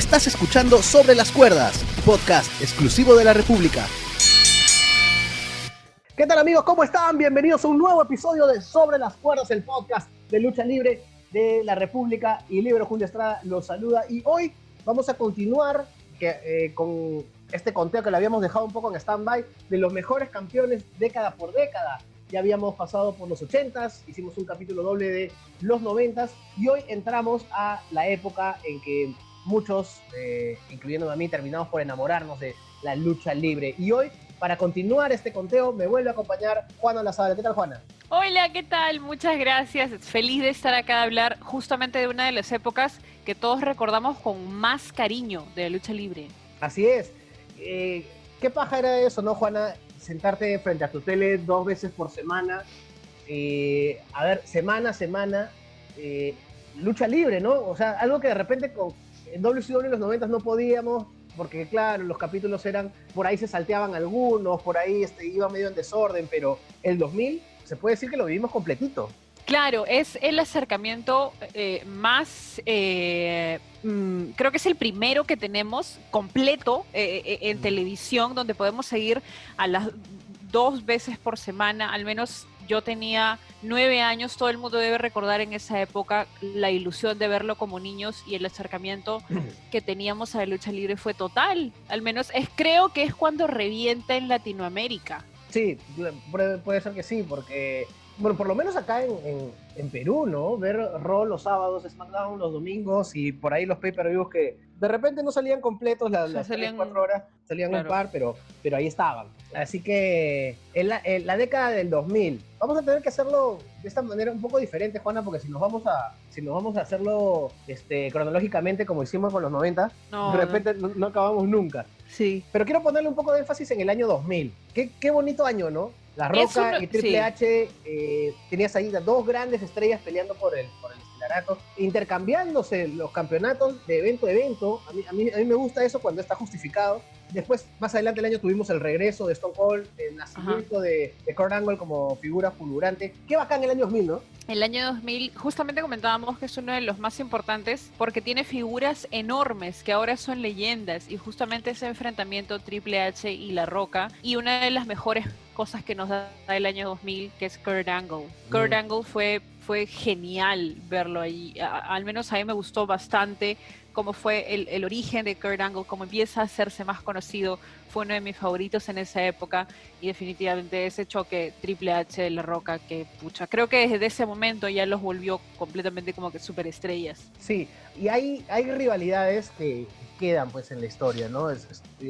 Estás escuchando Sobre las Cuerdas, podcast exclusivo de La República. ¿Qué tal, amigos? ¿Cómo están? Bienvenidos a un nuevo episodio de Sobre las Cuerdas, el podcast de lucha libre de La República. Y Libero Julio Estrada los saluda. Y hoy vamos a continuar con este conteo que le habíamos dejado un poco en stand-by de los mejores campeones década por década. Ya habíamos pasado por los 80s, hicimos un capítulo doble de los 90s y hoy entramos a la época en que muchos, incluyéndome a mí, terminamos por enamorarnos de la lucha libre. Y hoy, para continuar este conteo, me vuelve a acompañar Juana Lazada. ¿Qué tal, Juana? Hola, ¿qué tal? Muchas gracias. Feliz de estar acá a hablar justamente de una de las épocas que todos recordamos con más cariño de la lucha libre. Así es. ¿Qué paja era eso, no, Juana? Sentarte frente a tu tele 2 veces por semana, a ver, semana a semana, lucha libre, ¿no? O sea, algo que de repente en WCW en los 90 no podíamos, porque claro, los capítulos eran, por ahí se salteaban algunos, por ahí iba medio en desorden, pero el 2000 se puede decir que lo vivimos completito. Claro, es el acercamiento más, creo que es el primero que tenemos completo en televisión, donde podemos seguir a las 2 veces por semana. Al menos yo tenía 9 años, todo el mundo debe recordar en esa época la ilusión de verlo como niños, y el acercamiento que teníamos a la lucha libre fue total. Al menos creo que es cuando revienta en Latinoamérica. Sí, puede ser que sí, porque... Bueno, por lo menos acá en Perú, ¿no? Ver Raw los sábados, SmackDown los domingos y por ahí los pay-per-views que de repente no salían completos las 3-4 horas, salían claro, un par, pero ahí estaban. Así que en la década del 2000, vamos a tener que hacerlo de esta manera un poco diferente, Juana, porque si nos vamos a hacerlo cronológicamente como hicimos con los 90, de repente no acabamos nunca. Sí. Pero quiero ponerle un poco de énfasis en el año 2000. Qué bonito año, ¿no? La Roca y Triple H, tenías ahí 2 grandes estrellas peleando por el estelarato, intercambiándose los campeonatos de evento a evento. A mí me gusta eso cuando está justificado. Después, más adelante el año, tuvimos el regreso de Stone Cold, el nacimiento de Kurt Angle como figura fulgurante. Qué bacán el año 2000, ¿no? El año 2000, justamente comentábamos que es uno de los más importantes porque tiene figuras enormes que ahora son leyendas, y justamente ese enfrentamiento Triple H y La Roca, y una de las mejores cosas que nos da el año 2000, que es Kurt Angle. Kurt Angle fue genial verlo ahí, al menos a mí me gustó bastante cómo fue el origen de Kurt Angle, cómo empieza a hacerse más conocido. Fue uno de mis favoritos en esa época, y definitivamente ese choque Triple H de La Roca, que pucha, creo que desde ese momento ya los volvió completamente como que superestrellas. Sí, y hay rivalidades que quedan pues en la historia, ¿no?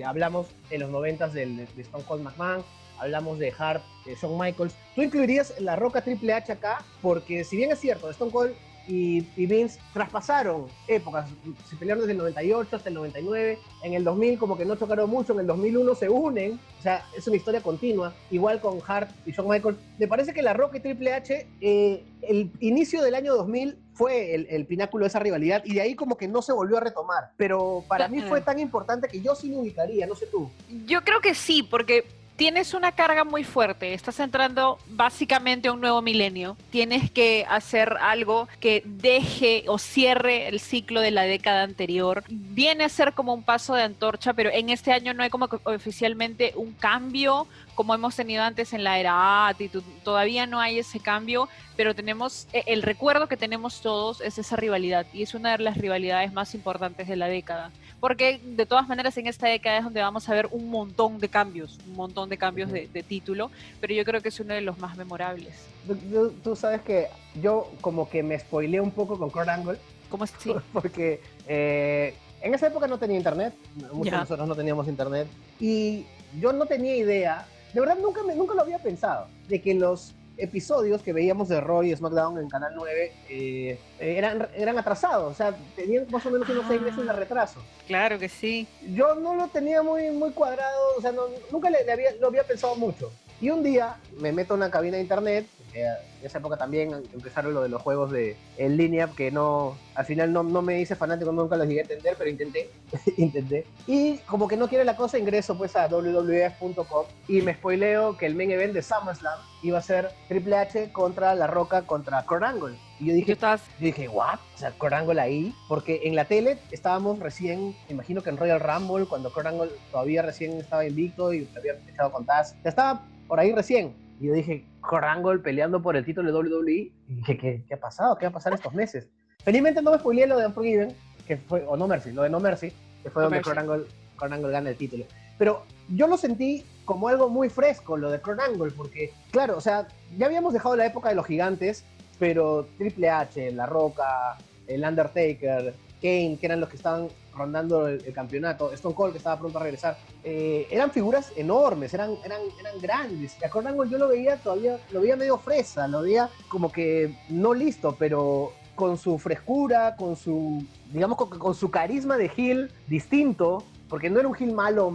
Hablamos en los 90s de Stone Cold McMahon, hablamos de Hart, de Shawn Michaels. ¿Tú incluirías La Roca Triple H acá? Porque si bien es cierto, Stone Cold y Vince traspasaron épocas, se pelearon desde el 98 hasta el 99, en el 2000 como que no chocaron mucho, en el 2001 se unen, o sea, es una historia continua, igual con Hart y Shawn Michaels. Me parece que La Roca y Triple H, el inicio del año 2000 fue el pináculo de esa rivalidad, y de ahí como que no se volvió a retomar, pero para mí fue tan importante que yo sí me ubicaría, no sé tú. Yo creo que sí, porque tienes una carga muy fuerte, estás entrando básicamente a un nuevo milenio, tienes que hacer algo que deje o cierre el ciclo de la década anterior, viene a ser como un paso de antorcha, pero en este año no hay como que oficialmente un cambio como hemos tenido antes en la era Attitude, todavía no hay ese cambio, pero tenemos, el recuerdo que tenemos todos es esa rivalidad, y es una de las rivalidades más importantes de la década, porque de todas maneras en esta década es donde vamos a ver un montón de cambios de título, pero yo creo que es uno de los más memorables. Tú sabes que yo como que me spoileé un poco con Kurt Angle. ¿Cómo así? Porque en esa época no tenía internet, muchos de nosotros no teníamos internet, y yo no tenía idea, de verdad nunca lo había pensado, de que los episodios que veíamos de Raw y SmackDown en Canal 9 eran atrasados, o sea, tenían más o menos unos 6 meses de retraso. Claro que sí. Yo no lo tenía muy cuadrado, o sea, nunca lo había pensado mucho. Y un día me meto en una cabina de internet, En esa época también empezaron lo de los juegos en línea, que no, al final no me hice fanático, nunca los llegué a entender, pero intenté, intenté. Y como que no quiere la cosa, ingreso pues a wwf.com y me spoileo que el main event de SummerSlam iba a ser Triple H contra La Roca contra Kurt Angle. Y yo dije, ¿what? O sea, Kurt Angle ahí, porque en la tele estábamos recién, me imagino que en Royal Rumble, cuando Kurt Angle todavía recién estaba invicto y había echado con Taz, ya estaba por ahí recién. Y yo dije, Kurt Angle peleando por el título de WWE. Y dije, ¿qué ha pasado? ¿Qué va a pasar estos meses? Felizmente no me spoileé lo de Unforgiven, que fue, o No Mercy, lo de No Mercy, que fue donde Kurt Angle gana el título. Pero yo lo sentí como algo muy fresco, lo de Kurt Angle, porque, claro, o sea, ya habíamos dejado la época de los gigantes, pero Triple H, La Roca, el Undertaker, Kane, que eran los que estaban rondando el campeonato, Stone Cold, que estaba pronto a regresar, eran figuras enormes, eran grandes. Y a Kurt Angle yo lo veía medio fresa, lo veía como que no listo, pero con su frescura, digamos, con su carisma de heel distinto, porque no era un heel malo,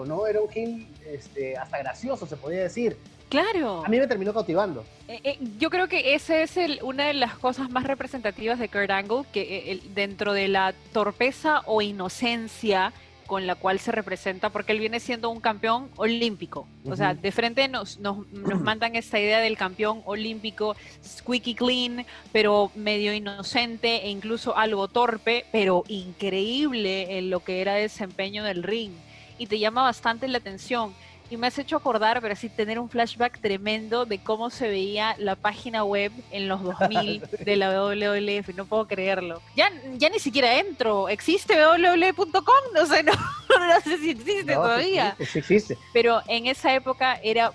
¿no? Era un heel hasta gracioso, se podía decir. Claro. A mí me terminó cautivando. Yo creo que esa es una de las cosas más representativas de Kurt Angle, que dentro de la torpeza o inocencia con la cual se representa, porque él viene siendo un campeón olímpico. O sea, de frente nos mandan esta idea del campeón olímpico, squeaky clean, pero medio inocente e incluso algo torpe, pero increíble en lo que era desempeño del ring. Y te llama bastante la atención. Y me has hecho acordar, pero así tener un flashback tremendo de cómo se veía la página web en los 2000 de la WWF. No puedo creerlo. Ya ni siquiera entro. ¿Existe www.com? No sé, no sé si existe todavía. Sí existe. Pero en esa época era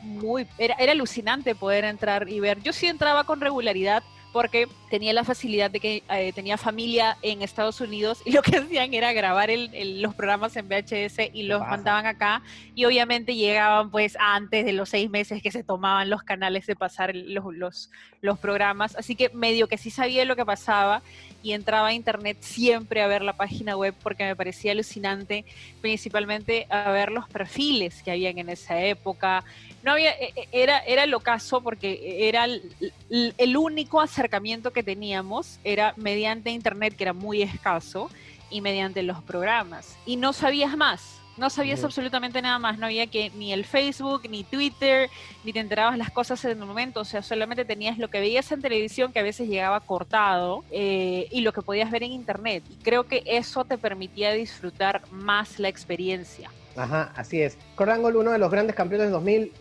alucinante poder entrar y ver. Yo sí entraba con regularidad, porque tenía la facilidad de que tenía familia en Estados Unidos y lo que hacían era grabar los programas en VHS y los mandaban acá, y obviamente llegaban pues antes de los 6 meses que se tomaban los canales de pasar los programas, así que medio que sí sabía lo que pasaba y entraba a internet siempre a ver la página web porque me parecía alucinante, principalmente a ver los perfiles que habían en esa época. No había, era el ocaso porque era el único acercamiento que teníamos, era mediante internet, que era muy escaso, y mediante los programas. Y no sabías más, no sabías absolutamente nada más, no había que ni el Facebook, ni Twitter, ni te enterabas las cosas en el momento, o sea, solamente tenías lo que veías en televisión, que a veces llegaba cortado, y lo que podías ver en internet. Y creo que eso te permitía disfrutar más la experiencia. Ajá, así es. Kurt Angle, uno de los grandes campeones de 2000,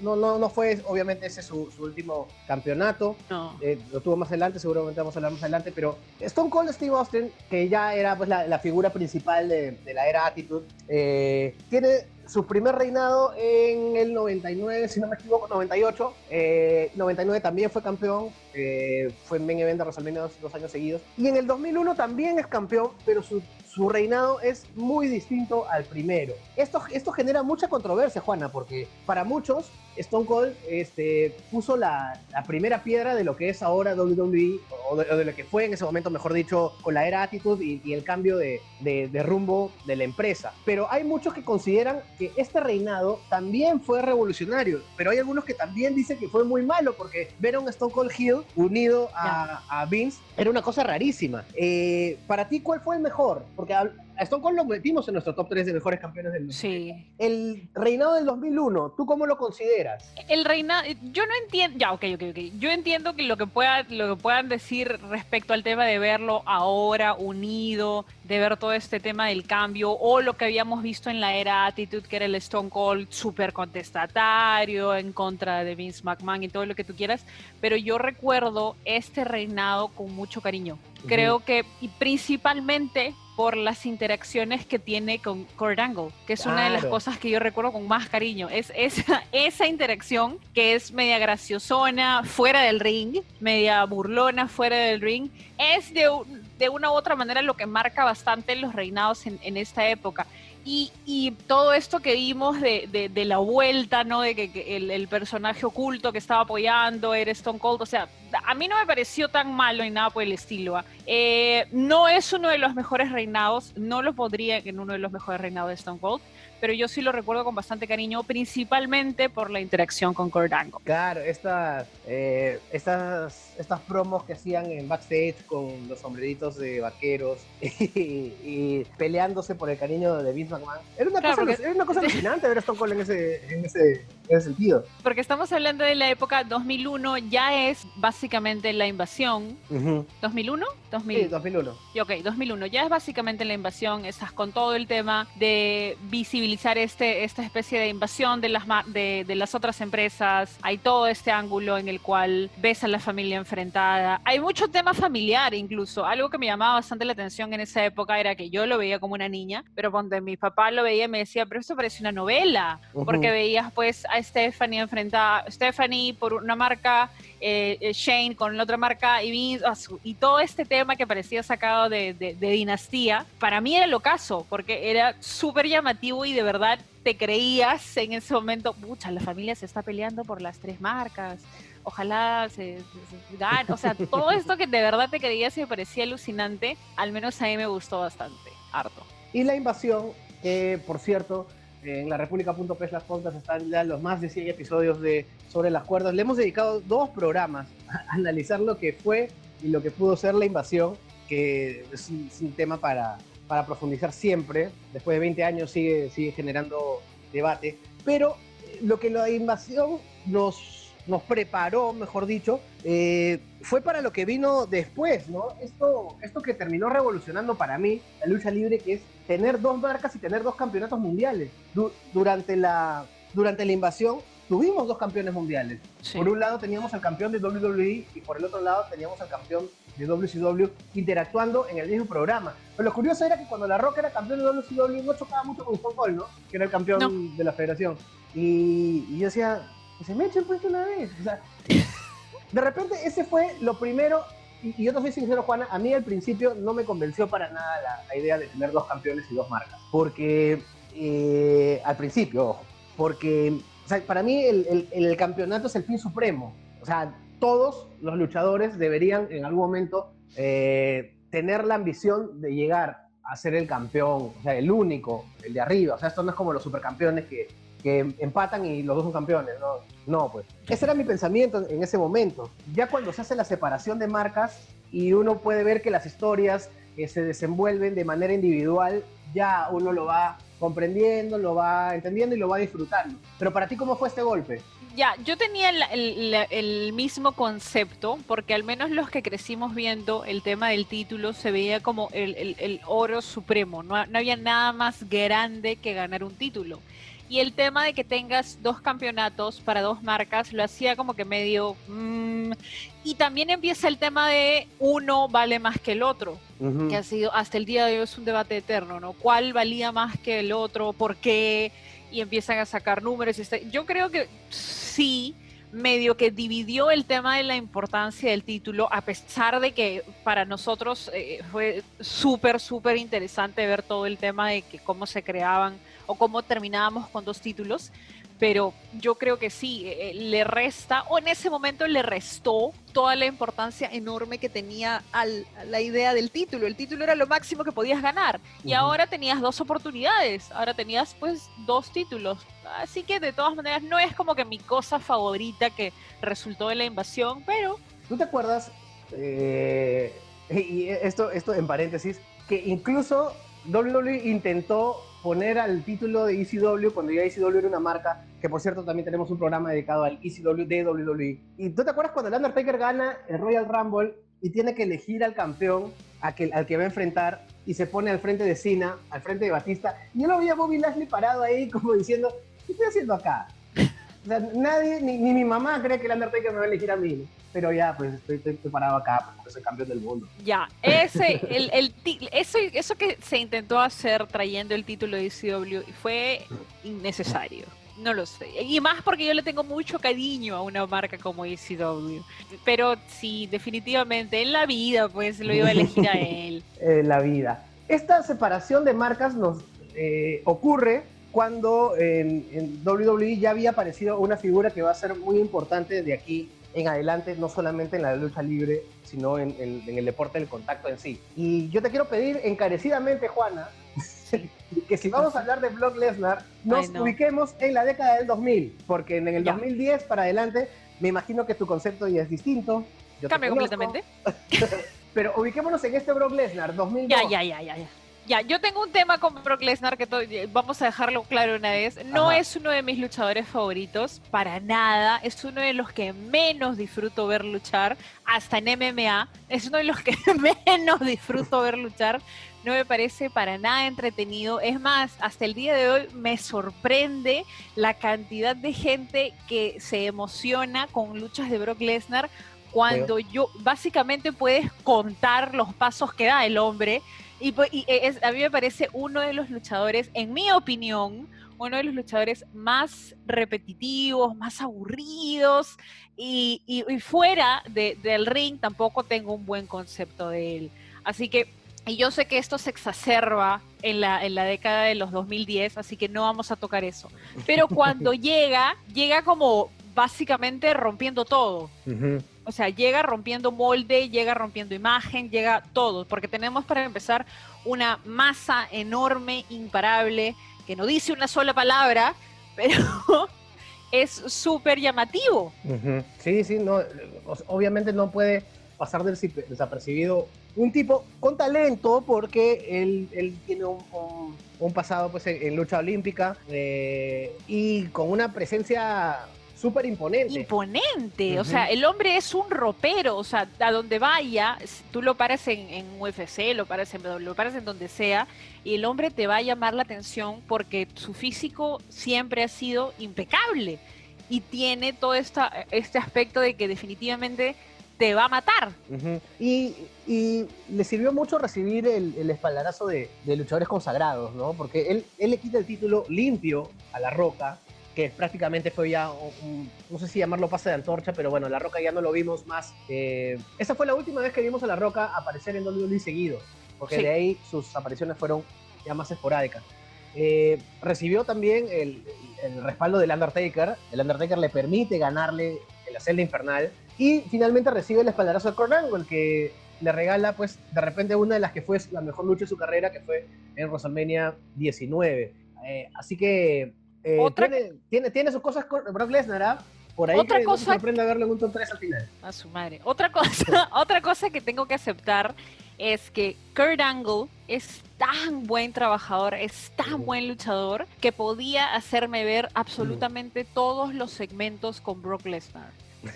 no fue obviamente ese su último campeonato, no. Lo tuvo más adelante, seguramente vamos a hablar más adelante, pero Stone Cold Steve Austin, que ya era pues la figura principal de la era Attitude, tiene su primer reinado en el 99, si no me equivoco, 98, 99 también fue campeón, fue en main event de WrestleMania 2 años seguidos, y en el 2001 también es campeón, pero su reinado es muy distinto al primero. Esto genera mucha controversia, Juana, porque para muchos Stone Cold puso la primera piedra de lo que es ahora WWE, o de lo que fue en ese momento, mejor dicho, con la era Attitude y el cambio de rumbo de la empresa. Pero hay muchos que consideran que este reinado también fue revolucionario, pero hay algunos que también dicen que fue muy malo, porque ver a un Stone Cold heel unido a Vince era una cosa rarísima. Para ti, ¿cuál fue el mejor? Porque a Stone Cold lo metimos en nuestro top 3 de mejores campeones del mundo. Sí. El reinado del 2001, ¿tú cómo lo consideras? El reinado, yo no entiendo, ya, ok. Yo entiendo que lo que puedan decir respecto al tema de verlo ahora unido, de ver todo este tema del cambio, o lo que habíamos visto en la era Attitude, que era el Stone Cold súper contestatario, en contra de Vince McMahon y todo lo que tú quieras, pero yo recuerdo este reinado con mucho cariño. Creo que, y principalmente por las interacciones que tiene con Kurt Angle, que es una de las cosas que yo recuerdo con más cariño. Es esa interacción que es media graciosona fuera del ring, media burlona fuera del ring, es de una u otra manera lo que marca bastante los reinados en esta época. Y todo esto que vimos de la vuelta, ¿no? De que el personaje oculto que estaba apoyando era Stone Cold, o sea, a mí no me pareció tan malo ni nada por el estilo. No es uno de los mejores reinados, no lo podría en uno de los mejores reinados de Stone Cold, pero yo sí lo recuerdo con bastante cariño, principalmente por la interacción con Kurt Angle. Claro, estas promos que hacían en backstage con los sombreritos de vaqueros y peleándose por el cariño de Vince McMahon. Era una cosa alucinante ver a Stone Cold en ese sentido. Porque estamos hablando de la época 2001, ya es básicamente la invasión. Uh-huh. ¿2001? Sí, 2001. Ok, 2001. Ya es básicamente la invasión. Estás con todo el tema de visibilizar esta especie de invasión de las otras empresas. Hay todo este ángulo en el cual ves a la familia enfrentada. Hay mucho tema familiar incluso. Algo que me llamaba bastante la atención en esa época era que yo lo veía como una niña, pero cuando mi papá lo veía me decía, pero esto parece una novela. Uh-huh. Porque veías pues a Stephanie enfrentada, Stephanie por una marca, Shane con la otra marca y todo este tema que parecía sacado de Dinastía, para mí era el ocaso, porque era súper llamativo y de verdad te creías en ese momento, pucha, la familia se está peleando por las 3 marcas, ojalá se gane, o sea, todo esto que de verdad te creías y me parecía alucinante, al menos a mí me gustó bastante, harto. Y la invasión, por cierto, en la República.p/podcast están ya los más de 100 episodios sobre las cuerdas. Le hemos dedicado 2 programas a analizar lo que fue y lo que pudo ser la invasión, que es un tema para profundizar siempre. Después de 20 años sigue generando debate. Pero lo que la invasión nos preparó, mejor dicho, fue para lo que vino después, ¿no? Esto que terminó revolucionando para mí la lucha libre, que es tener 2 marcas y tener 2 campeonatos mundiales. Durante la invasión tuvimos 2 campeones mundiales. Sí. Por un lado teníamos al campeón de WWE y por el otro lado teníamos al campeón de WCW interactuando en el mismo programa. Pero lo curioso era que cuando La Roca era campeón de WCW no chocaba mucho con Stone Cold, ¿no? Que era el campeón de la federación. Y yo decía, que se me echen puesto una vez. O sea, de repente ese fue lo primero. Y yo te soy sincero, Juana, a mí al principio no me convenció para nada la idea de tener 2 campeones y 2 marcas. Porque, al principio, ojo, porque o sea, para mí el campeonato es el fin supremo. O sea, todos los luchadores deberían en algún momento tener la ambición de llegar a ser el campeón, o sea, el único, el de arriba. O sea, esto no es como los supercampeones que empatan y los 2 son campeones, no, pues. Ese era mi pensamiento en ese momento. Ya cuando se hace la separación de marcas y uno puede ver que las historias se desenvuelven de manera individual, ya uno lo va comprendiendo, lo va entendiendo y lo va disfrutando. Pero para ti, ¿cómo fue este golpe? Ya, yo tenía el mismo concepto, porque al menos los que crecimos viendo el tema del título se veía como el oro supremo, no había nada más grande que ganar un título. Y el tema de que tengas 2 campeonatos para 2 marcas lo hacía como que medio... Y también empieza el tema de uno vale más que el otro, uh-huh. Que ha sido hasta el día de hoy es un debate eterno, ¿no? ¿Cuál valía más que el otro? ¿Por qué? Y empiezan a sacar números. Yo creo que sí, medio que dividió el tema de la importancia del título, a pesar de que para nosotros fue súper interesante ver todo el tema de que cómo se creaban o cómo terminábamos con 2 títulos, pero yo creo que sí, le resta, o en ese momento le restó toda la importancia enorme que tenía a la idea del título. El título era lo máximo que podías ganar, y ahora tenías 2 oportunidades, ahora tenías pues 2 títulos, así que de todas maneras no es como que mi cosa favorita que resultó de la invasión, pero... ¿Tú te acuerdas, y esto en paréntesis, que incluso WWE intentó poner al título de ECW cuando ya ECW era una marca, que por cierto también tenemos un programa dedicado al ECW de WWE? ¿Y tú te acuerdas cuando el Undertaker gana el Royal Rumble y tiene que elegir al campeón al que va a enfrentar y se pone al frente de Cena, al frente de Batista? Y yo lo vi a Bobby Lashley parado ahí como diciendo, ¿qué estoy haciendo acá? O sea, nadie, ni mi mamá cree que el Undertaker me va a elegir a mí, pero ya, pues estoy parado acá porque soy campeón del mundo. Ya, eso que se intentó hacer trayendo el título de ECW fue innecesario. No lo sé. Y más porque yo le tengo mucho cariño a una marca como ECW. Pero sí, definitivamente en la vida, pues lo iba a elegir a él. La vida. Esta separación de marcas nos ocurre cuando en WWE ya había aparecido una figura que va a ser muy importante de aquí en adelante, no solamente en la lucha libre, sino en el deporte del contacto en sí. Y yo te quiero pedir encarecidamente, Juana, que si vamos a hablar de Brock Lesnar, nos ubiquemos en la década del 2000, porque en el 2010 para adelante, me imagino que tu concepto ya es distinto. Cambia completamente. Pero ubiquémonos en este Brock Lesnar, 2002. Ya, yo tengo un tema con Brock Lesnar que vamos a dejarlo claro una vez. No es uno de mis luchadores favoritos, para nada. Es uno de los que menos disfruto ver luchar, hasta en MMA. Es uno de los que menos disfruto ver luchar. No me parece para nada entretenido. Es más, hasta el día de hoy me sorprende la cantidad de gente que se emociona con luchas de Brock Lesnar cuando básicamente puedes contar los pasos que da el hombre. A mí me parece uno de los luchadores, en mi opinión, uno de los luchadores más repetitivos, más aburridos, y fuera del ring tampoco tengo un buen concepto de él. Así que, y yo sé que esto se exacerba en la década de los 2010, así que no vamos a tocar eso. Pero cuando llega como básicamente rompiendo todo. Uh-huh. O sea, llega rompiendo molde, llega rompiendo imagen, llega todo, porque tenemos para empezar una masa enorme, imparable, que no dice una sola palabra, pero es súper llamativo. Uh-huh. Sí, no, obviamente no puede pasar desapercibido un tipo con talento, porque él tiene un pasado pues en lucha olímpica y con una presencia súper imponente. Uh-huh. O sea, el hombre es un ropero, o sea, a donde vaya, tú lo paras en UFC, lo paras en donde sea, y el hombre te va a llamar la atención porque su físico siempre ha sido impecable y tiene todo este aspecto de que definitivamente te va a matar. Uh-huh. Y le sirvió mucho recibir el espaldarazo de luchadores consagrados, ¿no? Porque él le quita el título limpio a La Roca, que prácticamente fue ya, no sé si llamarlo pase de antorcha, pero bueno, La Roca ya no lo vimos más. Esa fue la última vez que vimos a La Roca aparecer en WWE seguido, porque de ahí sus apariciones fueron ya más esporádicas. Recibió también el respaldo del Undertaker. El Undertaker le permite ganarle en la celda infernal, y finalmente recibe el espaldarazo de Kurt Angle, que le regala pues de repente una de las que fue la mejor lucha de su carrera, que fue en WrestleMania 19. Así que tiene sus cosas con Brock Lesnar, ¿ah? Por ahí otra que cosa, no se sorprende verlo en un top 3 al final. A su madre. Otra cosa que tengo que aceptar es que Kurt Angle es tan buen trabajador, es tan buen luchador, que podía hacerme ver absolutamente todos los segmentos con Brock Lesnar.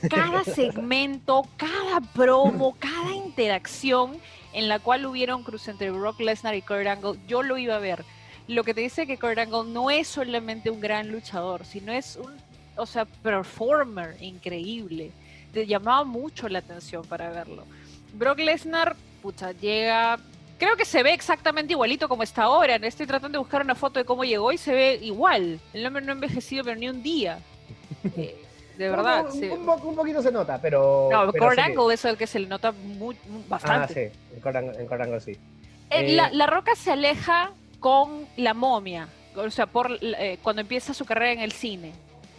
Cada segmento, cada promo, cada interacción en la cual hubiera un cruce entre Brock Lesnar y Kurt Angle, yo lo iba a ver. Lo que te dice que Kurt Angle no es solamente un gran luchador, sino es performer increíble. Te llamaba mucho la atención para verlo. Brock Lesnar, llega, creo que se ve exactamente igualito como está ahora. Estoy tratando de buscar una foto de cómo llegó y se ve igual. El hombre no ha envejecido, pero ni un día. De verdad. Un poquito se nota, pero... No, Kurt Angle es el que se le nota bastante. Ah, sí, en Kurt Angle sí. La Roca se aleja con La Momia, o sea, cuando empieza su carrera en el cine.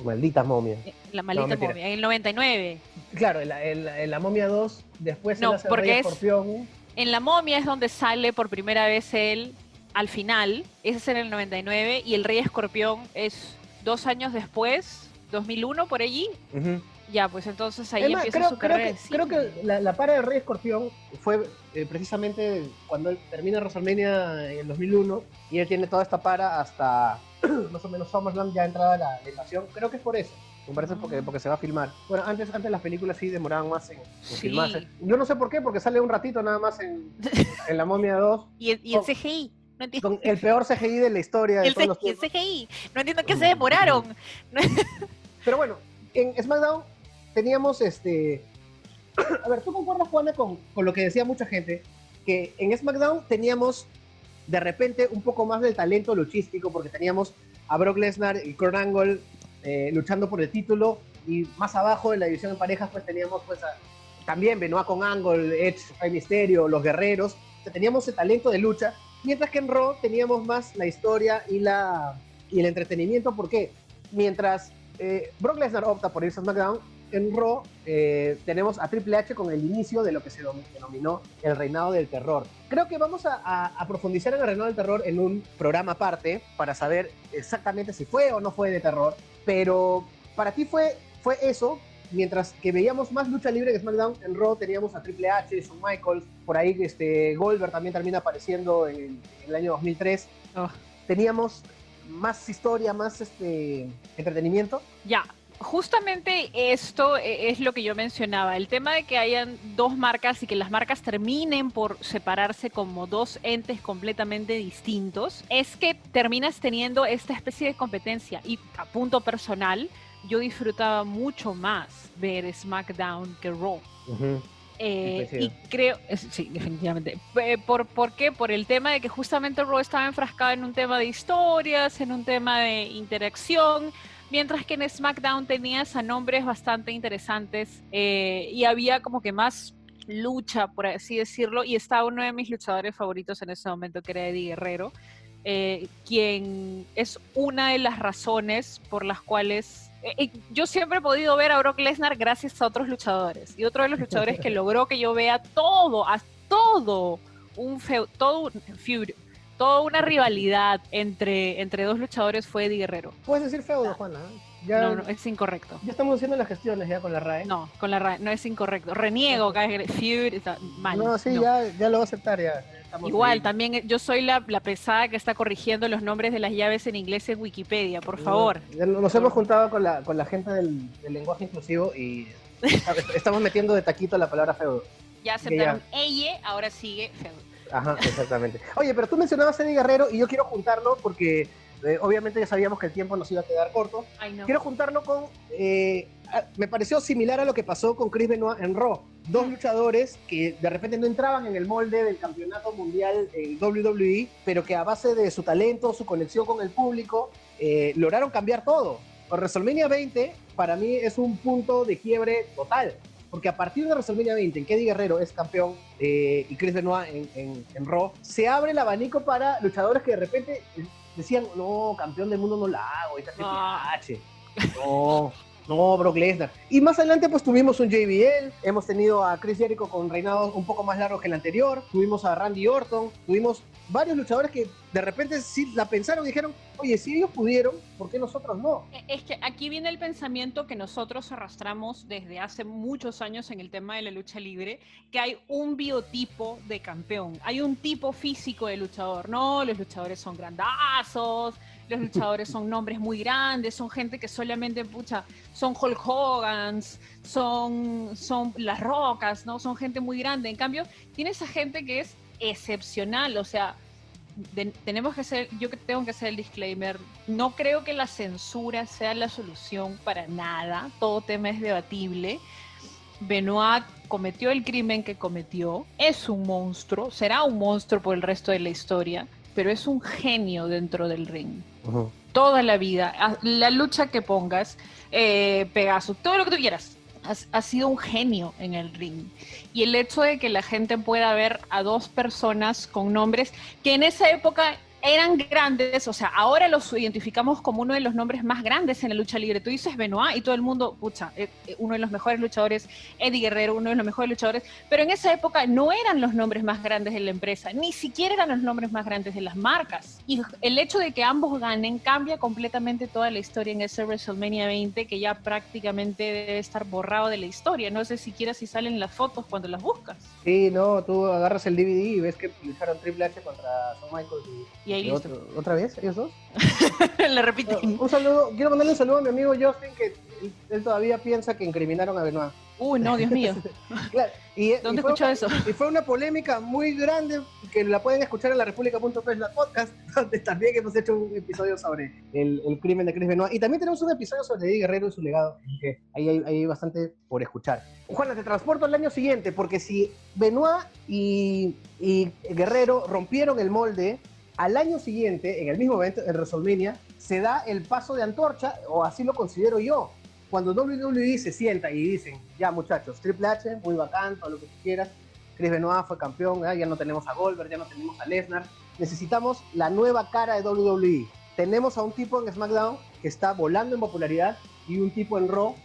Maldita momia. La maldita momia, en el 99. Claro, en la Momia 2, después no, él hace el Rey Escorpión. En La Momia es donde sale por primera vez él al final, ese es en el 99, y el Rey Escorpión es 2 años después, 2001, por allí. Uh-huh. Ya, pues entonces ahí empieza su carrera. Creo que la para del Rey Escorpión fue precisamente cuando él termina WrestleMania en el 2001, y él tiene toda esta para hasta más o menos SummerSlam, ya entrada la invasión. Creo que es por eso. Me parece porque se va a filmar. Bueno, antes las películas sí demoraban más en filmarse. Yo no sé por qué, porque sale un ratito nada más en La Momia 2. Y el CGI. No entiendo. Con el peor CGI de la historia. El CGI. No entiendo qué se demoraron. Pero bueno, en SmackDown teníamos A ver, ¿tú concuerdas, Juana, con lo que decía mucha gente? Que en SmackDown teníamos de repente un poco más del talento luchístico, porque teníamos a Brock Lesnar y Kurt Angle luchando por el título, y más abajo en la división en parejas pues teníamos pues también Benoit con Angle, Edge, Rey Mysterio, los Guerreros. O sea, teníamos el talento de lucha, mientras que en Raw teníamos más la historia y el entretenimiento. ¿Por qué? Mientras Brock Lesnar opta por irse a SmackDown, en Raw tenemos a Triple H con el inicio de lo que se denominó el reinado del terror. Creo que vamos a profundizar en el reinado del terror en un programa aparte para saber exactamente si fue o no fue de terror, pero para ti fue eso. Mientras que veíamos más lucha libre que SmackDown, en Raw teníamos a Triple H, Shawn Michaels, por ahí Goldberg también termina apareciendo en el año 2003. Teníamos más historia, más entretenimiento. Ya, justamente esto es lo que yo mencionaba, el tema de que hayan dos marcas y que las marcas terminen por separarse como dos entes completamente distintos, es que terminas teniendo esta especie de competencia. Y a punto personal, yo disfrutaba mucho más ver SmackDown que Raw. Y creo, sí, definitivamente. ¿Por qué? Por el tema de que justamente Raw estaba enfrascado en un tema de historias, en un tema de interacción, mientras que en SmackDown tenías a nombres bastante interesantes y había como que más lucha, por así decirlo, y estaba uno de mis luchadores favoritos en ese momento, que era Eddie Guerrero, quien es una de las razones por las cuales yo siempre he podido ver a Brock Lesnar gracias a otros luchadores, y otro de los luchadores que logró que yo vea todo un feud, toda una rivalidad entre dos luchadores fue Eddie Guerrero. Puedes decir feudo, Juana. Ya, no, es incorrecto. Ya estamos haciendo las gestiones ya con la RAE. No, con la RAE, no es incorrecto. Reniego, feud, está mal. No, sí, no. Ya lo voy a aceptar, ya. Igual, ahí. También yo soy la pesada que está corrigiendo los nombres de las llaves en inglés en Wikipedia, por favor. Nos hemos juntado con la gente del lenguaje inclusivo y estamos metiendo de taquito la palabra feudo. Ya aceptaron ella, ahora sigue feudo. Ajá, exactamente. Oye, pero tú mencionabas a Eddie Guerrero y yo quiero juntarlo porque obviamente ya sabíamos que el tiempo nos iba a quedar corto. Quiero juntarlo con... me pareció similar a lo que pasó con Chris Benoit en Raw. Dos luchadores que de repente no entraban en el molde del campeonato mundial en WWE, pero que a base de su talento, su conexión con el público, lograron cambiar todo. Por WrestleMania 20, para mí es un punto de quiebre total. Porque a partir de WrestleMania 20, en que Eddie Guerrero es campeón y Chris Benoit en Raw, se abre el abanico para luchadores que de repente decían, no, campeón del mundo no la hago, esta Triple H. No, Brock Lesnar. Y más adelante pues tuvimos un JBL, hemos tenido a Chris Jericho con reinados un poco más largos que el anterior, tuvimos a Randy Orton, tuvimos varios luchadores que de repente sí la pensaron y dijeron, oye, si ellos pudieron, ¿por qué nosotros no? Es que aquí viene el pensamiento que nosotros arrastramos desde hace muchos años en el tema de la lucha libre, que hay un biotipo de campeón, hay un tipo físico de luchador, no, los luchadores son grandazos, los luchadores son nombres muy grandes, son gente que solamente, son Hulk Hogans, son Las Rocas, ¿no? Son gente muy grande. En cambio, tienes a gente que es excepcional, o sea, yo tengo que hacer el disclaimer, no creo que la censura sea la solución para nada, todo tema es debatible. Benoit cometió el crimen que cometió, es un monstruo, será un monstruo por el resto de la historia, pero es un genio dentro del ring. Uh-huh. Toda la vida, la lucha que pongas, Pegaso, todo lo que tú quieras, ha sido un genio en el ring. Y el hecho de que la gente pueda ver a dos personas con nombres que en esa época eran grandes, o sea, ahora los identificamos como uno de los nombres más grandes en la lucha libre. Tú dices Benoit y todo el mundo, uno de los mejores luchadores, Eddie Guerrero, uno de los mejores luchadores, pero en esa época no eran los nombres más grandes de la empresa, ni siquiera eran los nombres más grandes de las marcas. Y el hecho de que ambos ganen cambia completamente toda la historia en ese WrestleMania 20, que ya prácticamente debe estar borrado de la historia. No sé siquiera si salen las fotos cuando las buscas. Sí, no, tú agarras el DVD y ves que lucharon Triple H contra Shawn Michaels y ¿Otra vez? ¿Ellos dos? Le repito. Un saludo, quiero mandarle un saludo a mi amigo Justin, que él todavía piensa que incriminaron a Benoit. Uy, no, Dios mío. Claro, ¿Dónde escuchó eso? Y fue una polémica muy grande, que la pueden escuchar en la República.p, la podcast, donde también hemos hecho un episodio sobre el crimen de Chris Benoit. Y también tenemos un episodio sobre Eddie Guerrero y su legado, que ahí hay bastante por escuchar. Juana, te transporto al año siguiente, porque si Benoit y Guerrero rompieron el molde, al año siguiente, en el mismo evento, en WrestleMania, se da el paso de antorcha, o así lo considero yo. Cuando WWE se sienta y dicen, ya muchachos, Triple H, muy bacán, todo lo que tú quieras, Chris Benoit fue campeón, ya no tenemos a Goldberg, ya no tenemos a Lesnar, necesitamos la nueva cara de WWE. Tenemos a un tipo en SmackDown que está volando en popularidad y un tipo en Raw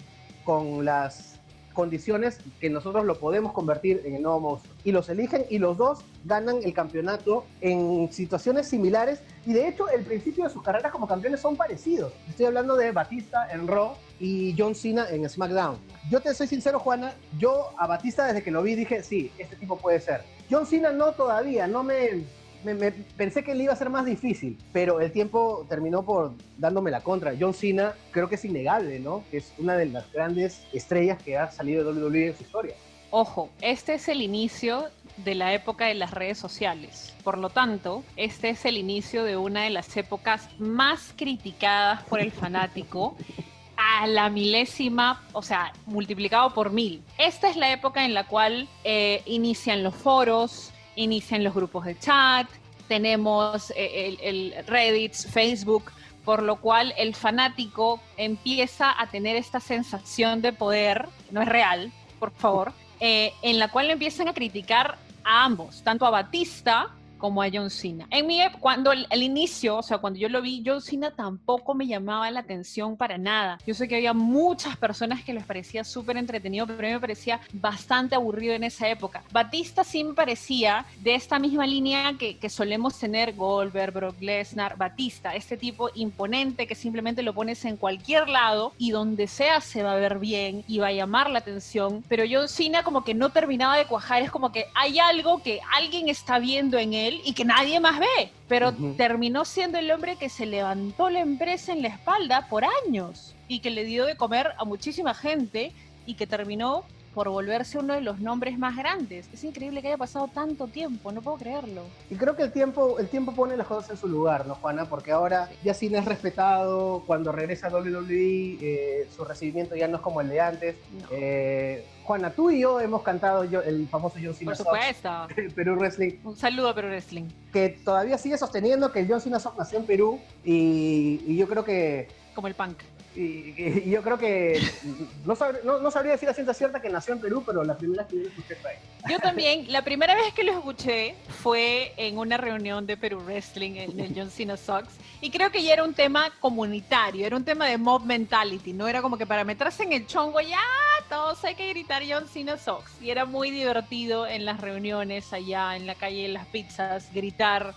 con las condiciones que nosotros lo podemos convertir en el nuevo monstruo. Y los eligen y los dos ganan el campeonato en situaciones similares. Y de hecho, el principio de sus carreras como campeones son parecidos. Estoy hablando de Batista en Raw y John Cena en SmackDown. Yo te soy sincero, Juana, yo a Batista desde que lo vi dije, sí, este tipo puede ser. John Cena no todavía, no me pensé que le iba a ser más difícil, pero el tiempo terminó por dándome la contra. John Cena creo que es innegable, ¿no? Que es una de las grandes estrellas que ha salido de WWE en su historia. Ojo, este es el inicio de la época de las redes sociales. Por lo tanto, este es el inicio de una de las épocas más criticadas por el fanático a la milésima, o sea, multiplicado por 1000. Esta es la época en la cual inician los foros, inician los grupos de chat, tenemos el Reddit, Facebook, por lo cual el fanático empieza a tener esta sensación de poder, no es real, por favor, en la cual empiezan a criticar a ambos, tanto a Batista como a John Cena. En mi cuando el inicio, o sea, cuando yo lo vi, John Cena tampoco me llamaba la atención para nada. Yo sé que había muchas personas que les parecía súper entretenido, pero a mí me parecía bastante aburrido en esa época. Batista sí me parecía de esta misma línea que solemos tener Goldberg, Brock Lesnar, Batista, este tipo imponente que simplemente lo pones en cualquier lado y donde sea se va a ver bien y va a llamar la atención, pero John Cena como que no terminaba de cuajar, es como que hay algo que alguien está viendo en él y que nadie más ve, pero terminó siendo el hombre que se levantó la empresa en la espalda por años y que le dio de comer a muchísima gente y que terminó por volverse uno de los nombres más grandes. Es increíble que haya pasado tanto tiempo, no puedo creerlo. Y creo que el tiempo pone las cosas en su lugar, ¿no, Juana? Porque ahora ya Cena es respetado, cuando regresa a WWE, su recibimiento ya no es como el de antes. No. Juana, tú y yo hemos cantado el famoso John Cena Por supuesto. Perú Wrestling. Un saludo a Perú Wrestling. Que todavía sigue sosteniendo que el John Cena Sox nació en Perú y yo creo que... Como el punk. Y yo creo que no sabría decir a ciencia cierta que nació en Perú, pero la primera vez que yo lo escuché fue ahí. Yo también, la primera vez que lo escuché fue en una reunión de Perú Wrestling en el John Cena Sox, y creo que ya era un tema comunitario, era un tema de mob mentality, no era como que para meterse en el chongo ya todos hay que gritar John Cena Sox, y era muy divertido en las reuniones allá en la calle de las pizzas gritar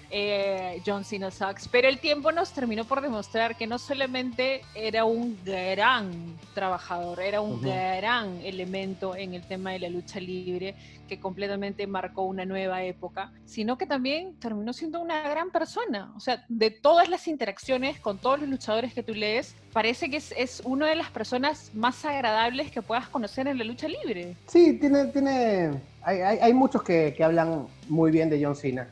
John Cena Sox, pero el tiempo nos terminó por demostrar que no solamente era un gran trabajador, era un gran elemento en el tema de la lucha libre que completamente marcó una nueva época, sino que también terminó siendo una gran persona. O sea, de todas las interacciones con todos los luchadores que tú lees, parece que es una de las personas más agradables que puedas conocer en la lucha libre. Sí, hay muchos que hablan muy bien de John Cena.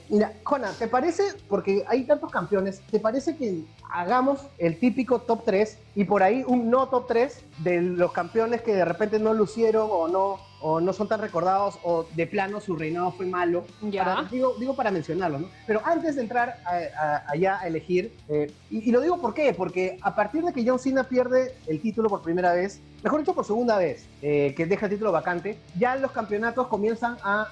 Mira, Jona, ¿te parece, porque hay tantos campeones, ¿te parece que hagamos el típico top 3 y por ahí un no top 3 de los campeones que de repente no lucieron o no son tan recordados o de plano su reinado fue malo? Digo para mencionarlo, ¿no? Pero antes de entrar allá a elegir, y lo digo ¿por qué? Porque a partir de que John Cena pierde el título por primera vez, mejor dicho por segunda vez, que deja el título vacante, ya los campeonatos comienzan a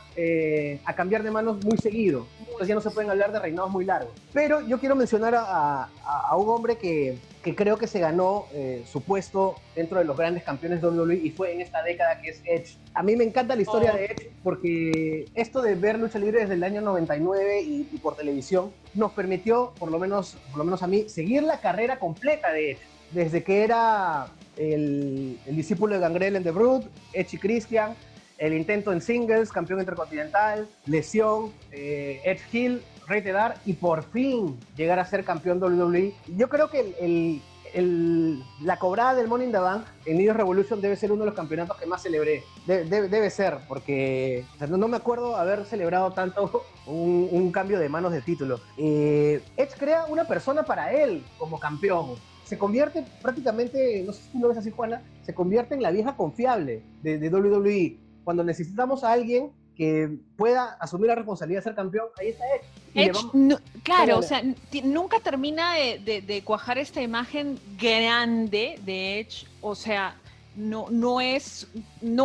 cambiar de manos muy seguido. Entonces ya no se pueden hablar de reinados muy largos. Pero yo quiero mencionar a un hombre que creo que se ganó su puesto dentro de los grandes campeones de WWE y fue en esta década, que es Edge. A mí me encanta la historia de Edge porque esto de ver lucha libre desde el año 99 y por televisión nos permitió, por lo menos a mí, seguir la carrera completa de Edge. Desde que era el discípulo de Gangrel en The Brood, Edge y Christian, el intento en singles, campeón intercontinental, lesión, Edge Hill, Rated R y por fin llegar a ser campeón WWE. Yo creo que la cobrada del Money in the Bank en New Revolution debe ser uno de los campeonatos que más celebré. Debe ser, porque o sea, no me acuerdo haber celebrado tanto un cambio de manos de título. Edge crea una persona para él como campeón. Se convierte prácticamente, no sé si tú lo ves así, Juana, se convierte en la vieja confiable de WWE. Cuando necesitamos a alguien que pueda asumir la responsabilidad de ser campeón, ahí está Edge. Claro, o sea, nunca termina de cuajar esta imagen grande de Edge, o sea, no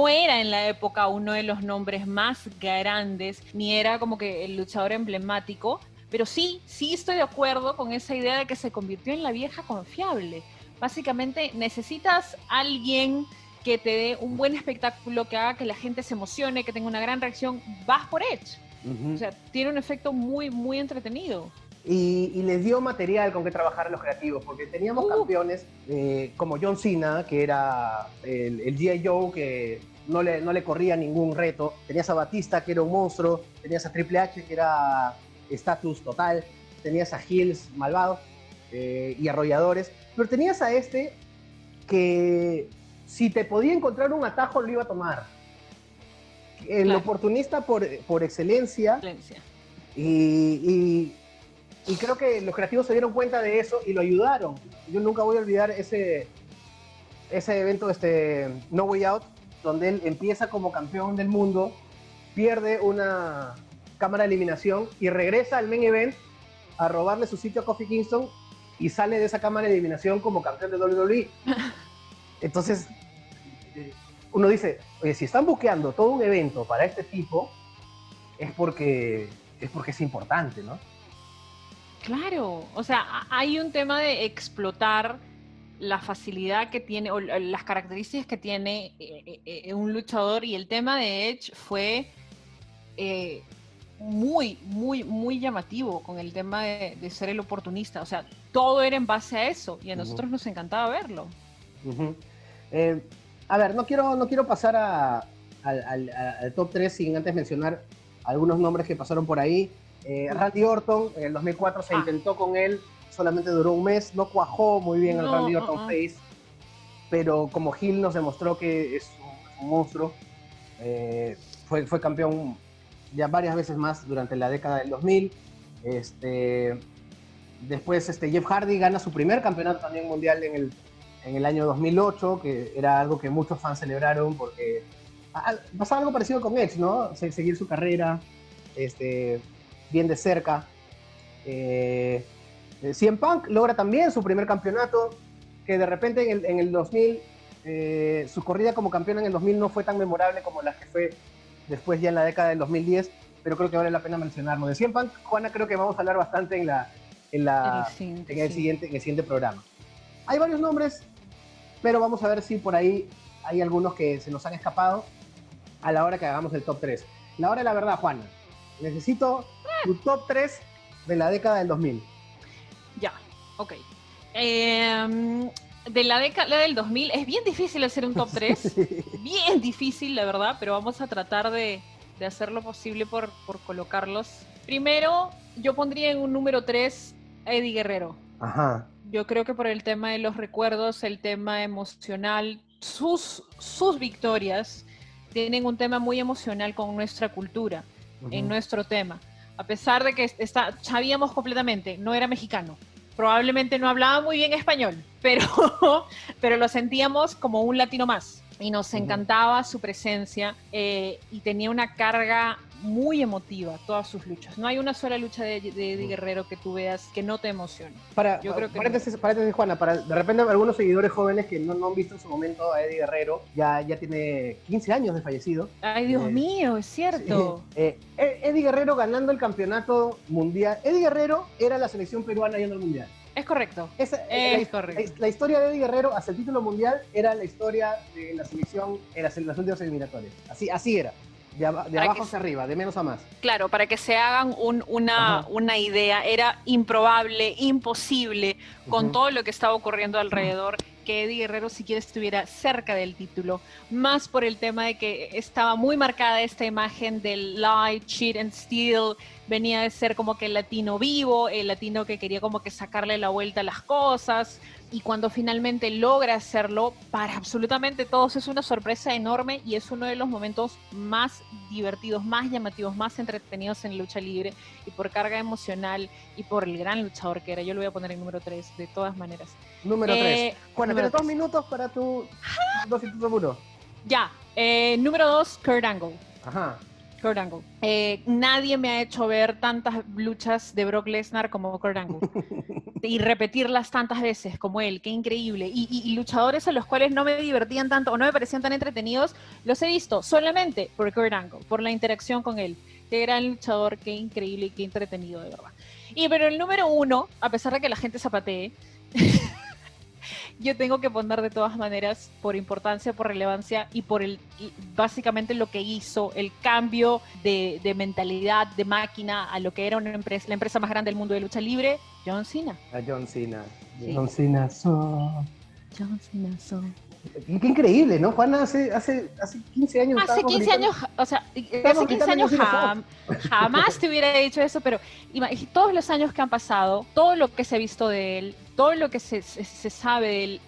era en la época uno de los nombres más grandes, ni era como que el luchador emblemático, pero sí estoy de acuerdo con esa idea de que se convirtió en la vieja confiable, básicamente necesitas alguien que te dé un buen espectáculo, que haga que la gente se emocione, que tenga una gran reacción, vas por Edge. O sea, tiene un efecto muy, muy entretenido. Y les dio material con que trabajar a los creativos, porque teníamos campeones como John Cena, que era el G.I. Joe, que no le corría ningún reto. Tenías a Batista, que era un monstruo. Tenías a Triple H, que era estatus total. Tenías a Heels malvados y arrolladores. Pero tenías a este que si te podía encontrar un atajo lo iba a tomar. El oportunista por excelencia. Y creo que los creativos se dieron cuenta de eso y lo ayudaron. Yo nunca voy a olvidar ese evento, No Way Out, donde él empieza como campeón del mundo, pierde una cámara de eliminación y regresa al main event a robarle su sitio a Kofi Kingston y sale de esa cámara de eliminación como campeón de WWE. Entonces, uno dice, oye, si están buqueando todo un evento para este tipo, es porque es importante, ¿no? Claro, o sea, hay un tema de explotar la facilidad que tiene o las características que tiene un luchador, y el tema de Edge fue muy, muy, muy llamativo con el tema de ser el oportunista. O sea, todo era en base a eso y a nosotros nos encantaba verlo. A ver, no quiero pasar al top 3 sin antes mencionar algunos nombres que pasaron por ahí. Randy Orton, en el 2004 se intentó con él, solamente duró un mes, no cuajó muy bien el Randy Orton face, pero como heel nos demostró que es un monstruo. Fue campeón ya varias veces más durante la década del 2000. Después Jeff Hardy gana su primer campeonato también mundial en el año 2008, que era algo que muchos fans celebraron porque pasaba algo parecido con Edge, ¿no? Seguir su carrera bien de cerca. CM Punk logra también su primer campeonato, que de repente en el 2000, su corrida como campeón en el 2000 no fue tan memorable como la que fue después ya en la década del 2010, pero creo que vale la pena mencionarlo. De CM Punk, Juana, creo que vamos a hablar bastante en el siguiente programa. Hay varios nombres, pero vamos a ver si por ahí hay algunos que se nos han escapado a la hora que hagamos el top 3. La hora de la verdad, Juana. Necesito tu top 3 de la década del 2000. Ya, ok. De la década del 2000 es bien difícil hacer un top 3. Sí. Bien difícil, la verdad, pero vamos a tratar de hacer lo posible por colocarlos. Primero, yo pondría en un número 3 a Eddie Guerrero. Ajá. Yo creo que por el tema de los recuerdos, el tema emocional, sus victorias tienen un tema muy emocional con nuestra cultura, en nuestro tema. A pesar de que sabíamos completamente, no era mexicano, probablemente no hablaba muy bien español, pero lo sentíamos como un latino más y nos encantaba su presencia y tenía una carga muy emotiva todas sus luchas. No hay una sola lucha de Eddie Guerrero que tú veas que no te emocione. Paréntesis, Juana, para de repente algunos seguidores jóvenes que no han visto en su momento a Eddie Guerrero, ya tiene 15 años de fallecido. Ay, Dios mío, es cierto. Eddie Guerrero ganando el campeonato mundial. Eddie Guerrero era la selección peruana yendo al mundial. Es correcto. Correcto. La historia de Eddie Guerrero hasta el título mundial era la historia de la selección en las últimas eliminatorias. Así era. De abajo hacia arriba, de menos a más. Claro, para que se hagan una idea, era improbable, imposible, con todo lo que estaba ocurriendo alrededor, que Eddie Guerrero siquiera estuviera cerca del título, más por el tema de que estaba muy marcada esta imagen del lie, cheat and steal, venía de ser como que el latino vivo, el latino que quería como que sacarle la vuelta a las cosas, y cuando finalmente logra hacerlo, para absolutamente todos es una sorpresa enorme y es uno de los momentos más divertidos, más llamativos, más entretenidos en lucha libre, y por carga emocional y por el gran luchador que era. Yo lo voy a poner en número 3, de todas maneras. Número 3. Juana, tienes 2 minutos para tu 2 y tu top 1. Ya. Número 2, Kurt Angle. Ajá. Kurt Angle. Nadie me ha hecho ver tantas luchas de Brock Lesnar como Kurt Angle. Y repetirlas tantas veces como él, qué increíble. Y luchadores a los cuales no me divertían tanto o no me parecían tan entretenidos, los he visto solamente por Kurt Angle, por la interacción con él. Qué gran luchador, qué increíble y qué entretenido, de verdad. Pero el número 1, a pesar de que la gente zapatee, yo tengo que poner de todas maneras, por importancia, por relevancia y básicamente lo que hizo, el cambio de mentalidad, de máquina a lo que era una empresa, la empresa más grande del mundo de lucha libre, John Cena. A John Cena. Sí. John Cena. John Cena. Qué increíble, ¿no? Juana, hace 15 años. Hace 15 años, o sea, hace 15 años jamás te hubiera dicho eso, pero todos los años que han pasado, todo lo que se ha visto de él, todo lo que se sabe de él,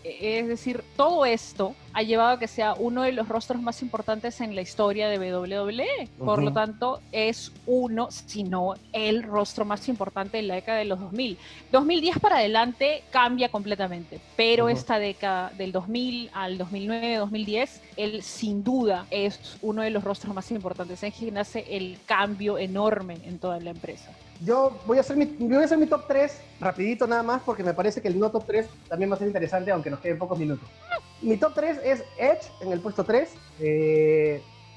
es decir, todo esto ha llevado a que sea uno de los rostros más importantes en la historia de WWE. Por lo tanto, es uno, si no el rostro más importante en la década de los 2000. 2010 para adelante cambia completamente, pero esta década del 2000 al 2009, 2010, él sin duda es uno de los rostros más importantes en que nace el cambio enorme en toda la empresa. Yo voy a hacer mi top 3 rapidito nada más, porque me parece que el no top 3 también va a ser interesante, aunque nos queden pocos minutos. Mi top 3 es Edge en el puesto 3.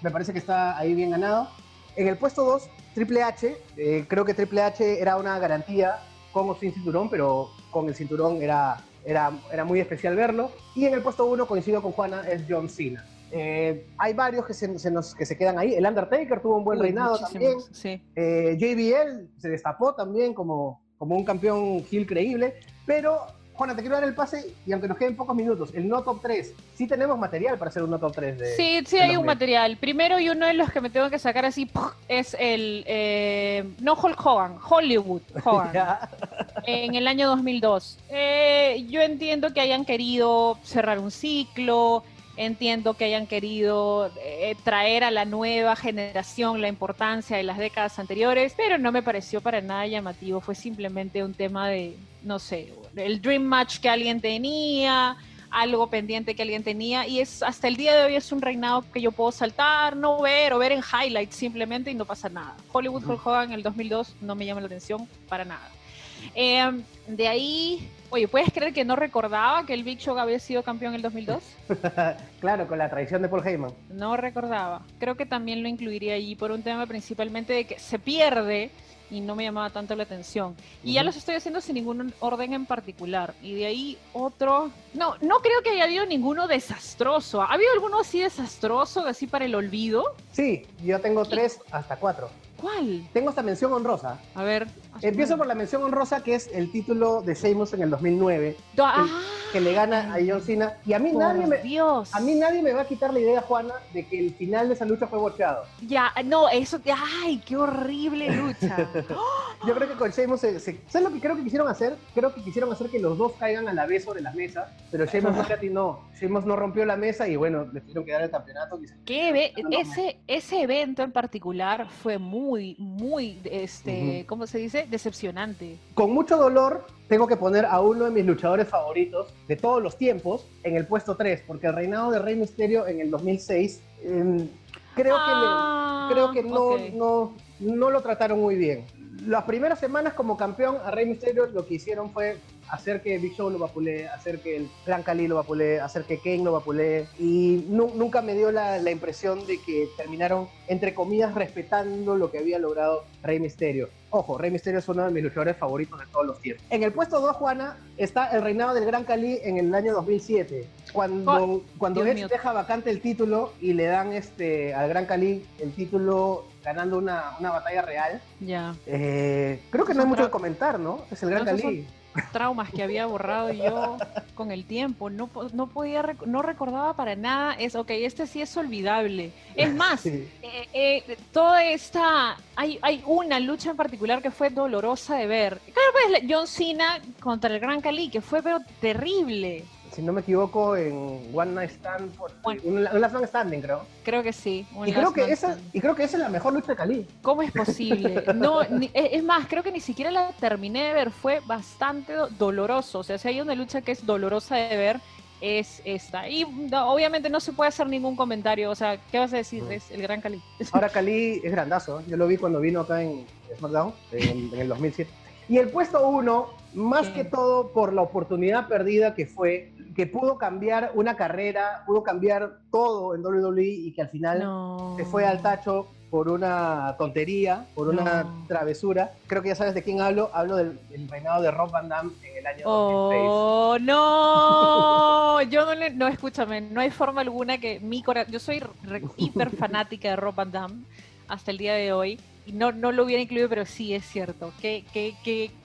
Me parece que está ahí bien ganado. En el puesto 2, Triple H. Creo que Triple H era una garantía con o sin cinturón, pero con el cinturón era muy especial verlo. Y en el puesto 1, coincido con Juana, es John Cena. Hay varios que se quedan ahí. El Undertaker tuvo un buen reinado también. Sí. JBL se destapó también como un campeón heel creíble. Pero, Juana, te quiero dar el pase, y aunque nos queden pocos minutos, el no top 3, sí tenemos material para hacer un no top 3 de... Sí, hay un material. Primero, y uno de los que me tengo que sacar así, es el... no Hulk Hogan, Hollywood Hogan. En el año 2002. Yo entiendo que hayan querido cerrar un ciclo. Entiendo que hayan querido traer a la nueva generación la importancia de las décadas anteriores, pero no me pareció para nada llamativo. Fue simplemente un tema de, no sé, el dream match que alguien tenía, algo pendiente que alguien tenía, y hasta el día de hoy es un reinado que yo puedo saltar, no ver o ver en highlights simplemente, y no pasa nada. Hollywood Hulk Hogan en el 2002 no me llama la atención para nada. De ahí, oye, ¿puedes creer que no recordaba que el Big Show había sido campeón en el 2002? Claro, con la traición de Paul Heyman. No recordaba. Creo que también lo incluiría allí por un tema principalmente de que se pierde y no me llamaba tanto la atención. Y ya los estoy haciendo sin ningún orden en particular. Y de ahí otro... No creo que haya habido ninguno desastroso. ¿Ha habido alguno así desastroso, así para el olvido? Sí, yo tengo 3 hasta 4. ¿Cuál? Tengo esta mención honrosa. A ver. Empiezo por la mención honrosa, que es el título de Sheamus en el 2009, que le gana a John Cena. Y a mí nadie me va a quitar la idea, Juana, de que el final de esa lucha fue bocheado. Ya, no, eso... ¡Ay, qué horrible lucha! Yo creo que con Sheamus... ¿Sabes lo que creo que quisieron hacer? Creo que quisieron hacer que los dos caigan a la vez sobre la mesa, pero Sheamus no se atinó. Sheamus no rompió la mesa y bueno, le tuvieron que dar el campeonato. Ese evento en particular fue muy, ¿cómo se dice? Decepcionante. Con mucho dolor, tengo que poner a uno de mis luchadores favoritos de todos los tiempos en el puesto 3, porque el reinado de Rey Mysterio en el 2006, creo que no lo trataron muy bien. Las primeras semanas como campeón, a Rey Mysterio lo que hicieron fue hacer que Big Show lo vapulee, hacer que el Gran Khali lo vapulee, hacer que Kane lo vapulee, y nunca me dio la impresión de que terminaron, entre comillas, respetando lo que había logrado Rey Mysterio. Ojo, Rey Mysterio es uno de mis luchadores favoritos de todos los tiempos. En el puesto 2, Juana, está el reinado del Gran Khali en el año 2007, cuando Edge deja vacante el título y le dan al Gran Khali el título ganando una batalla real. Ya. Creo que no hay mucho que comentar, ¿no? Es el Gran Khali. Traumas que había borrado yo con el tiempo, no recordaba para nada eso. Ok, este sí es olvidable. Es más, sí. Toda esta, hay una lucha en particular que fue dolorosa de ver. Claro, pues John Cena contra el Gran Khali, que fue pero terrible. Si no me equivoco, en One Night Stand, un Last Man Standing, creo. Creo que sí. Y creo que esa es la mejor lucha de Khali. ¿Cómo es posible? Es más, creo que ni siquiera la terminé de ver, fue bastante doloroso. O sea, si hay una lucha que es dolorosa de ver, es esta. Y obviamente no se puede hacer ningún comentario. O sea, ¿qué vas a decir? Es el Gran Khali. Ahora Khali es grandazo. Yo lo vi cuando vino acá en SmackDown, en el 2007. Y el puesto 1, más que todo por la oportunidad perdida que fue, que pudo cambiar una carrera, pudo cambiar todo en WWE y que al final se fue al tacho, por una tontería, por una travesura. Creo que ya sabes de quién hablo. Hablo del reinado de Rob Van Dam en el año 2006. ¡Oh, no! Yo no, escúchame, no hay forma alguna que mi corazón... Yo soy hiper fanática de Rob Van Dam hasta el día de hoy. Y no lo hubiera incluido, pero sí es cierto. Qué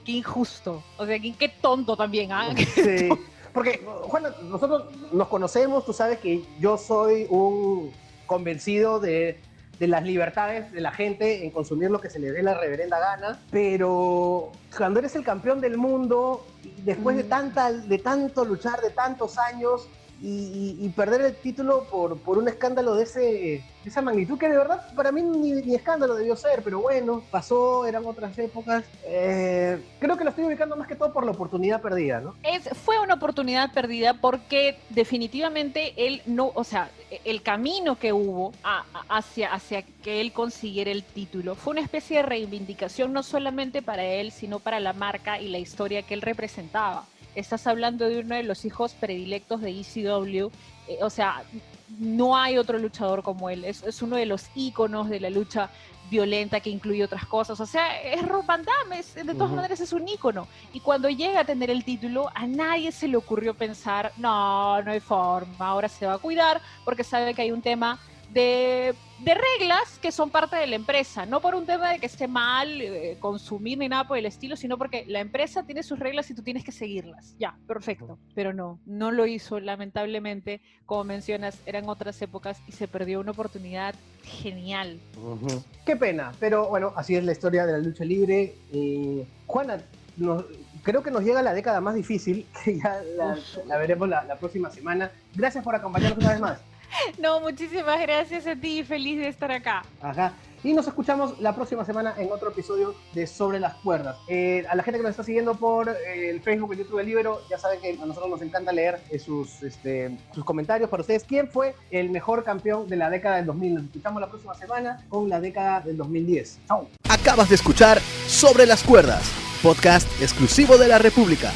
injusto. O sea, qué tonto también. Sí, porque, Juana, nosotros nos conocemos, tú sabes que yo soy un convencido de las libertades de la gente en consumir lo que se le dé la reverenda gana, pero cuando eres el campeón del mundo, después de tanto luchar, de tantos años, y perder el título por un escándalo de esa magnitud, que de verdad para mí ni escándalo debió ser, pero bueno, pasó, eran otras épocas. Creo que lo estoy ubicando más que todo por la oportunidad perdida, ¿no? Fue una oportunidad perdida porque definitivamente él no, o sea, el camino que hubo hacia que él consiguiera el título fue una especie de reivindicación no solamente para él, sino para la marca y la historia que él representaba. Estás hablando de uno de los hijos predilectos de ECW, o sea, no hay otro luchador como él, es uno de los íconos de la lucha violenta que incluye otras cosas, o sea, es Rob Van Dam, de todas maneras es un ícono, y cuando llega a tener el título, a nadie se le ocurrió pensar, no hay forma, ahora se va a cuidar, porque sabe que hay un tema de reglas que son parte de la empresa, no por un tema de que esté mal consumir ni nada por el estilo, sino porque la empresa tiene sus reglas y tú tienes que seguirlas. Ya, perfecto. Pero no lo hizo, lamentablemente, como mencionas, eran otras épocas y se perdió una oportunidad genial. Qué pena, pero bueno, así es la historia de la lucha libre. Juana, creo que nos llega la década más difícil, que ya la veremos la próxima semana. Gracias por acompañarnos una vez más. No, muchísimas gracias a ti, feliz de estar acá. Ajá. Y nos escuchamos la próxima semana en otro episodio de Sobre las Cuerdas. A la gente que nos está siguiendo por el Facebook y YouTube del Libero, ya saben que a nosotros nos encanta leer sus comentarios para ustedes. ¿Quién fue el mejor campeón de la década del 2000? Nos escuchamos la próxima semana con la década del 2010. ¡Chao! Acabas de escuchar Sobre las Cuerdas, podcast exclusivo de La República.